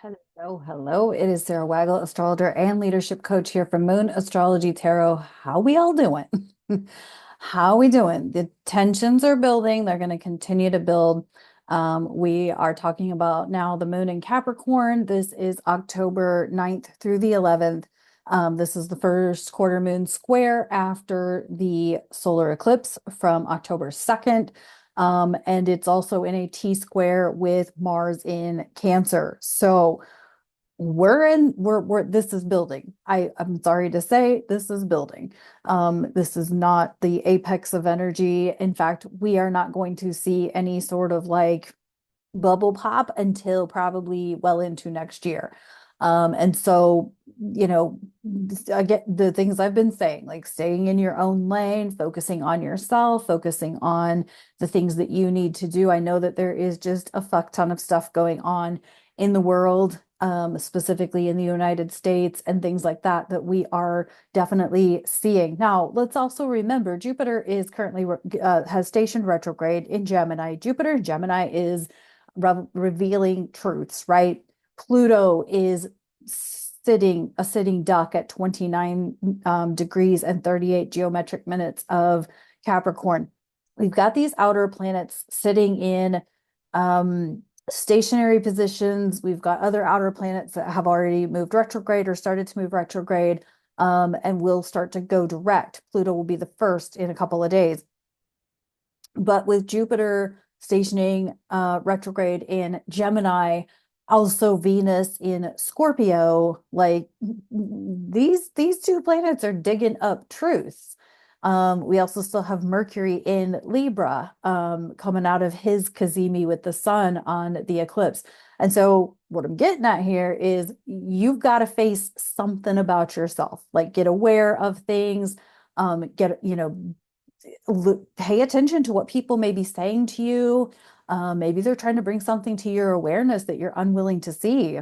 Hello, hello. It is Sara Waggle, astrologer and leadership coach here from Moon Astrology Tarot. How we all doing? How we doing? The tensions are building. They're going to continue to build. We are talking about now the moon in Capricorn. This is October 9th through the 11th. This is the first quarter moon square after the solar eclipse from October 2nd. And it's also in a T square with Mars in Cancer. So this is building. I'm sorry to say this is building. This is not the apex of energy. In fact, we are not going to see any sort of like bubble pop until probably well into next year. And so, I get the things I've been saying, like staying in your own lane, focusing on yourself, focusing on the things that you need to do. I know that there is just a fuck ton of stuff going on in the world, specifically in the United States and things like that, that we are definitely seeing. Now, let's also remember Jupiter is currently has stationed retrograde in Gemini. Jupiter in Gemini is revealing truths, right? Pluto is sitting a sitting duck at 29 degrees and 38 geometric minutes of Capricorn. We've got these outer planets sitting in stationary positions. We've got other outer planets that have already moved retrograde or started to move retrograde, and will start to go direct. Pluto will be the first in a couple of days. But with Jupiter stationing retrograde in Gemini, also Venus in Scorpio, like these two planets are digging up truths. We also still have Mercury in Libra, coming out of his cazimi with the sun on the eclipse. And so what I'm getting at here is you've got to face something about yourself, like get aware of things, pay attention to what people may be saying to you. Maybe they're trying to bring something to your awareness that you're unwilling to see.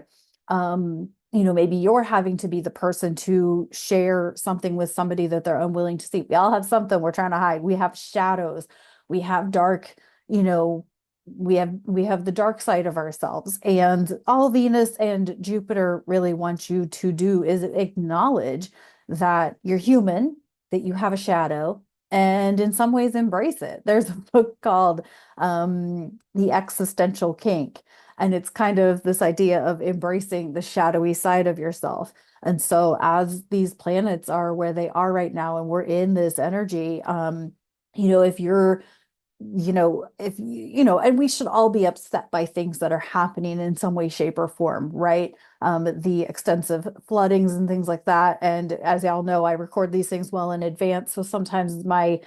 Maybe you're having to be the person to share something with somebody that they're unwilling to see. We all have something we're trying to hide. We have shadows. We have dark, we have the dark side of ourselves. And all Venus and Jupiter really want you to do is acknowledge that you're human, that you have a shadow, and in some ways embrace it. There's a book called The Existential Kink, and it's kind of this idea of embracing the shadowy side of yourself. And so as these planets are where they are right now, and we're in this energy, if you're if and we should all be upset by things that are happening in some way, shape, or form, right? The extensive floodings and things like that. And as y'all know, I record these things well in advance. So sometimes my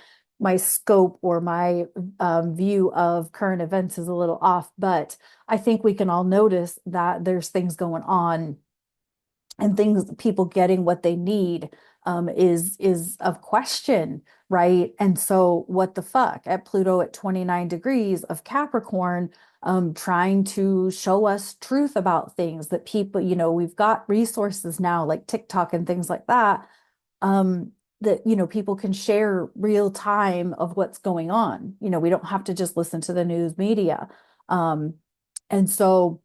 scope or my view of current events is a little off, but I think we can all notice that there's things going on and things people getting what they need is of question, right? And so what the fuck at Pluto at 29 degrees of Capricorn, trying to show us truth about things that people, we've got resources now like TikTok and things like that, that people can share real time of what's going on. We don't have to just listen to the news media. And so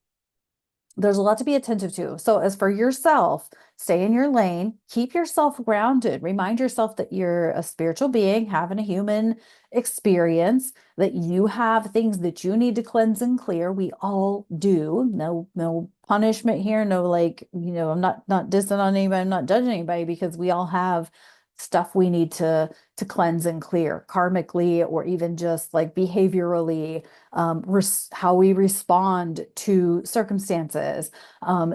there's a lot to be attentive to. So as for yourself, stay in your lane, keep yourself grounded, remind yourself that you're a spiritual being having a human experience, that you have things that you need to cleanse and clear. We all do. No punishment here. No, like, I'm not dissing on anybody, I'm not judging anybody, because we all have stuff we need to cleanse and clear karmically, or even just like behaviorally, how we respond to circumstances,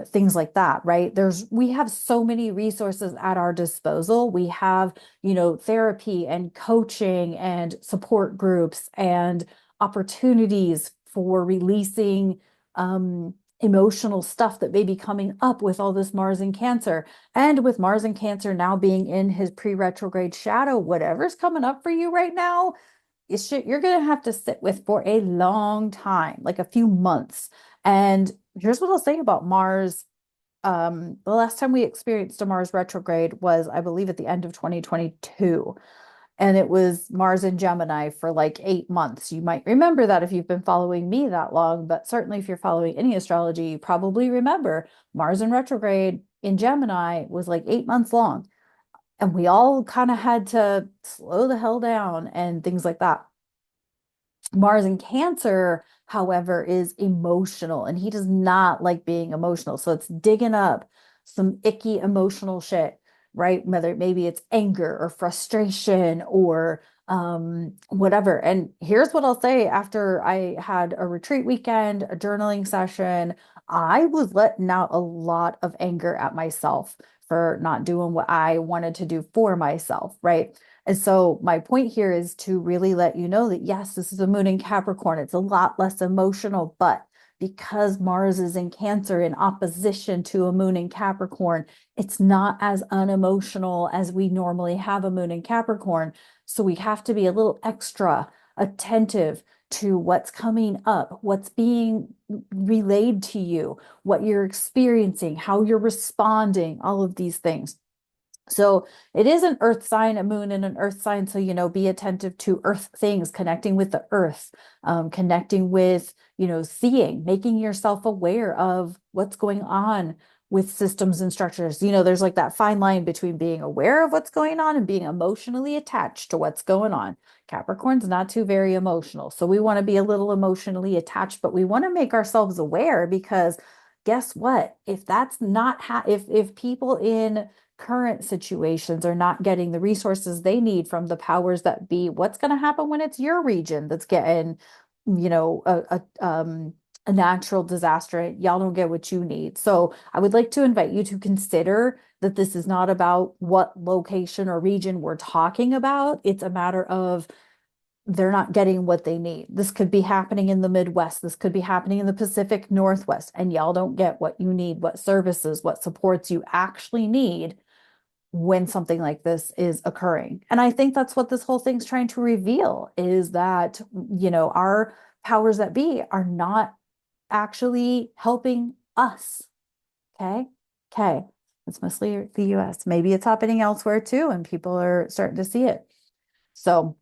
things like that, right? We have so many resources at our disposal. We have, therapy and coaching and support groups and opportunities for releasing emotional stuff that may be coming up with all this Mars and Cancer. And with Mars and Cancer now being in his pre-retrograde shadow, whatever's coming up for you right now is shit you're going to have to sit with for a long time, like a few months. And here's what I'll say about Mars. The last time we experienced a Mars retrograde was, I believe, at the end of 2022. And it was Mars in Gemini for like 8 months. You might remember that if you've been following me that long, but certainly if you're following any astrology, you probably remember Mars in retrograde in Gemini was like 8 months long. And we all kind of had to slow the hell down and things like that. Mars in Cancer, however, is emotional and he does not like being emotional. So it's digging up some icky emotional shit, right? Whether maybe it's anger or frustration or whatever. And here's what I'll say after I had a retreat weekend, a journaling session, I was letting out a lot of anger at myself for not doing what I wanted to do for myself, right? And so my point here is to really let you know that yes, this is a moon in Capricorn. It's a lot less emotional, but because Mars is in Cancer in opposition to a moon in Capricorn, it's not as unemotional as we normally have a moon in Capricorn. So we have to be a little extra attentive to what's coming up, what's being relayed to you, what you're experiencing, how you're responding, all of these things. So it is an earth sign, a moon and an earth sign. So, be attentive to earth things, connecting with the earth, connecting with, seeing, making yourself aware of what's going on with systems and structures. There's like that fine line between being aware of what's going on and being emotionally attached to what's going on. Capricorn's not too very emotional. So we want to be a little emotionally attached, but we want to make ourselves aware because guess what? If that's not if people in current situations are not getting the resources they need from the powers that be, what's going to happen when it's your region that's getting, a natural disaster? Y'all don't get what you need. So I would like to invite you to consider that this is not about what location or region we're talking about. It's a matter of they're not getting what they need. This could be happening in the Midwest. This could be happening in the Pacific Northwest, and y'all don't get what you need, what services, what supports you actually need when something like this is occurring. And I think that's what this whole thing's trying to reveal is that, our powers that be are not actually helping us. Okay. Okay. It's mostly the US. Maybe it's happening elsewhere too, and people are starting to see it. So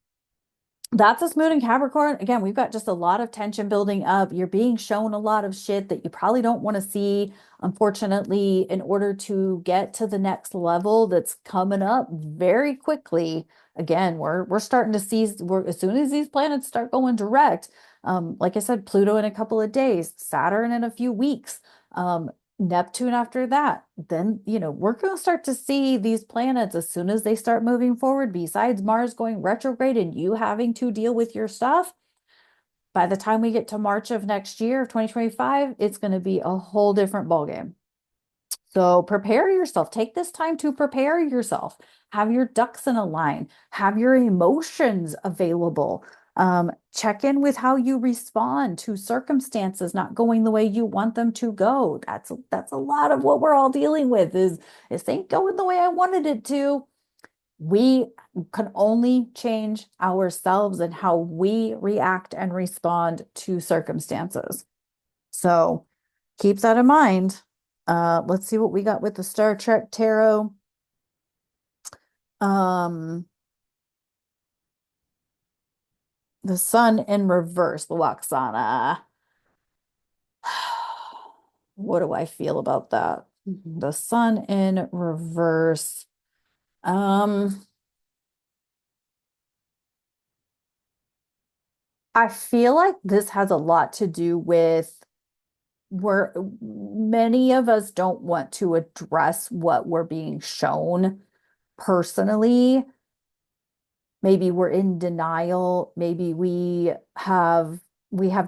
that's a moon in Capricorn. Again, we've got just a lot of tension building up. You're being shown a lot of shit that you probably don't want to see, unfortunately, in order to get to the next level that's coming up very quickly. Again, we're starting to see as soon as these planets start going direct, like I said, Pluto in a couple of days, Saturn in a few weeks. Neptune after that, then, we're going to start to see these planets as soon as they start moving forward, besides Mars going retrograde and you having to deal with your stuff. By the time we get to March of next year, of 2025, it's going to be a whole different ballgame. So prepare yourself. Take this time to prepare yourself. Have your ducks in a line. Have your emotions available. Check in with how you respond to circumstances not going the way you want them to go. That's a lot of what we're all dealing with is things going the way I wanted it to. We can only change ourselves and how we react and respond to circumstances. So keep that in mind. Let's see what we got with the Star Trek Tarot. Um, the Sun in reverse, the Waxana. What do I feel about that? The Sun in reverse. Um, I feel like this has a lot to do with where many of us don't want to address what we're being shown personally. Maybe we're in denial. Maybe we have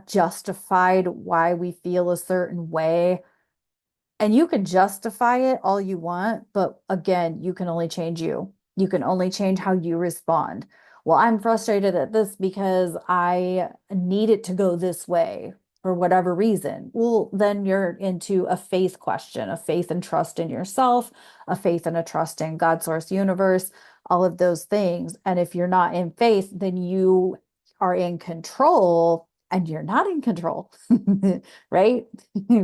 justified why we feel a certain way. And you can justify it all you want, but again, you can only change you. You can only change how you respond. Well, I'm frustrated at this because I need it to go this way for whatever reason. Well, then you're into a faith question, a faith and trust in yourself, a faith and a trust in God, source, universe, all of those things. And if you're not in faith, then you are in control and you're not in control, right?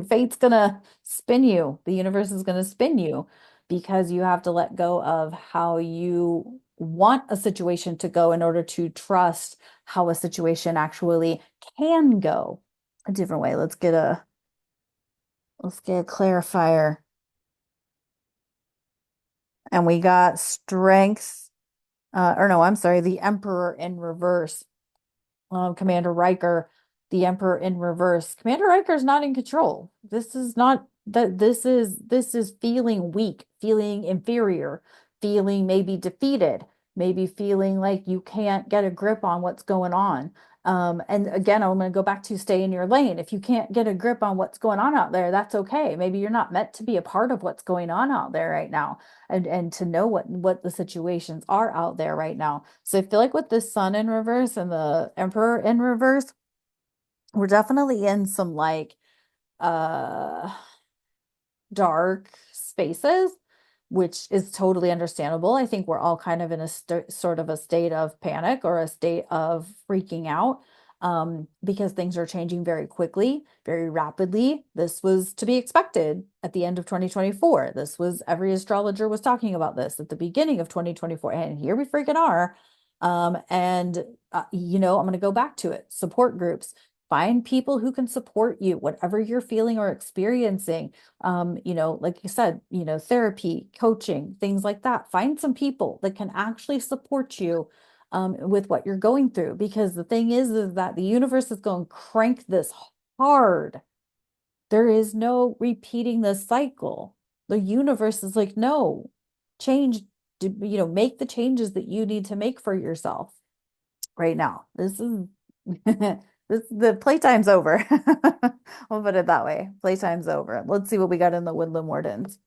Fate's gonna spin you. The universe is gonna spin you because you have to let go of how you want a situation to go in order to trust how a situation actually can go a different way. Let's get a clarifier. And we got strength, or no, I'm sorry, the Emperor in reverse. Commander Riker, the Emperor in reverse. Commander Riker is not in control. This is not that this is feeling weak, feeling inferior, feeling maybe defeated, maybe feeling like you can't get a grip on what's going on. And again, I'm going to go back to stay in your lane. If you can't get a grip on what's going on out there, that's okay. Maybe you're not meant to be a part of what's going on out there right now, and to know what the situations are out there right now. So I feel like with the Sun in reverse and the Emperor in reverse, we're definitely in some like uh dark spaces, which is totally understandable. I think we're all kind of in a sort of a state of panic or a state of freaking out, because things are changing very quickly, very rapidly. This was to be expected at the end of 2024. This was every astrologer was talking about this at the beginning of 2024, and here we freaking are. And I'm going to go back to it. Support groups. Find people who can support you, whatever you're feeling or experiencing. Like you said, therapy, coaching, things like that. Find some people that can actually support you with what you're going through. Because the thing is that the universe is going to crank this hard. There is no repeating the cycle. The universe is like, no, change, make the changes that you need to make for yourself right now. This is the playtime's over. We'll put it that way. Playtime's over. Let's see what we got in the Woodland Wardens.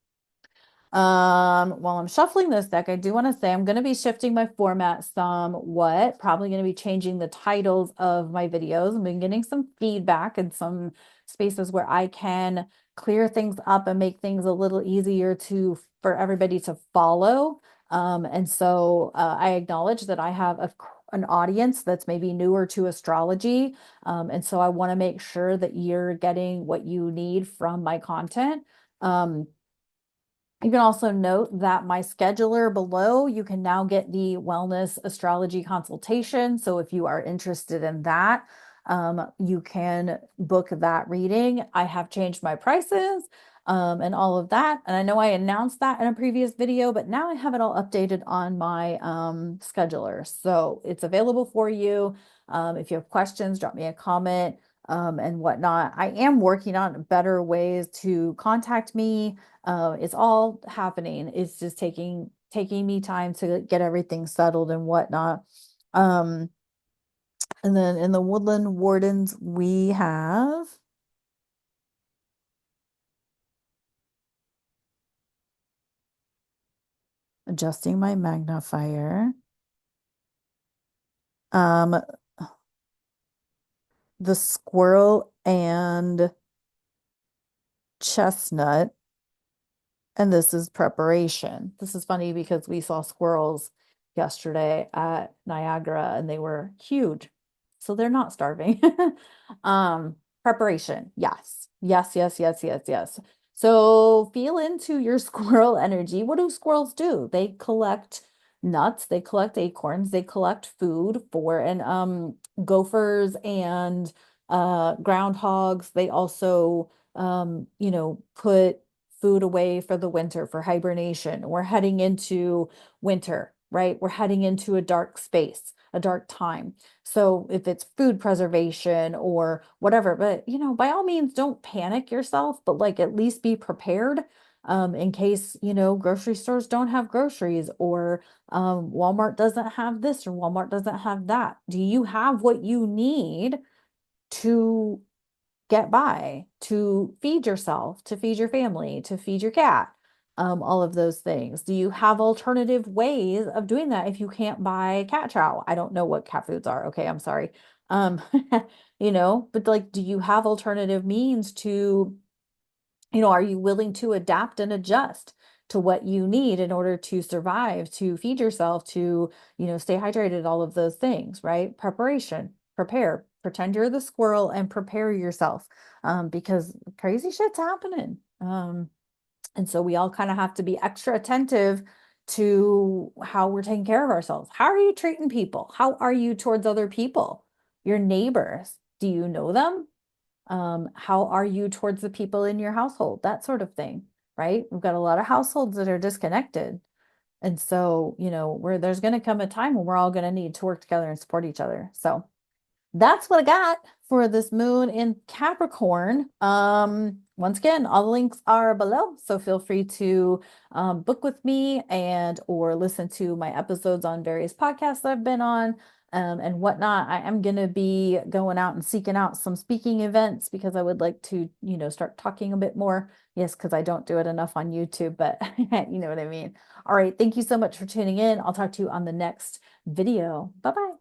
While I'm shuffling this deck, I do want to say I'm going to be shifting my format somewhat, probably going to be changing the titles of my videos. I've been getting some feedback and some spaces where I can clear things up and make things a little easier for everybody to follow. And so I acknowledge that I have an audience that's maybe newer to astrology. And so I want to make sure that you're getting what you need from my content. You can also note that my scheduler below, you can now get the wellness astrology consultation. So if you are interested in that, you can book that reading. I have changed my prices and all of that. And I know I announced that in a previous video, but now I have it all updated on my scheduler. So it's available for you. If you have questions, drop me a comment and whatnot. I am working on better ways to contact me. It's all happening. It's just taking me time to get everything settled and whatnot. And then in the Woodland Wardens, we have adjusting my magnifier. Um, the squirrel and chestnut. And this is preparation. This is funny because we saw squirrels yesterday at Niagara and they were huge. So they're not starving. Preparation. Yes. Yes, yes, yes, yes, yes. So feel into your squirrel energy. What do squirrels do? They collect nuts, they collect acorns, they collect food for and gophers and groundhogs. They also put food away for the winter for hibernation. We're heading into winter, right? We're heading into a dark space, a dark time. So if it's food preservation or whatever, but by all means, don't panic yourself, but like at least be prepared in case, grocery stores don't have groceries or Walmart doesn't have this or Walmart doesn't have that. Do you have what you need to get by, to feed yourself, to feed your family, to feed your cat, all of those things? Do you have alternative ways of doing that if you can't buy cat chow? I don't know what cat foods are. Okay, I'm sorry. Um, but like, do you have alternative means to, are you willing to adapt and adjust to what you need in order to survive, to feed yourself, to, stay hydrated, all of those things, right? Preparation, prepare, pretend you're the squirrel and prepare yourself because crazy shit's happening. And so we all kind of have to be extra attentive to how we're taking care of ourselves. How are you treating people? How are you towards other people? Your neighbors, do you know them? How are you towards the people in your household? That sort of thing, right? We've got a lot of households that are disconnected. And so, where there's going to come a time when we're all going to need to work together and support each other. So that's what I got for this moon in Capricorn. Once again, all the links are below, so feel free to book with me and or listen to my episodes on various podcasts that I've been on and whatnot. I am going to be going out and seeking out some speaking events because I would like to, start talking a bit more. Yes, because I don't do it enough on YouTube, but you know what I mean. All right, thank you so much for tuning in. I'll talk to you on the next video. Bye-bye.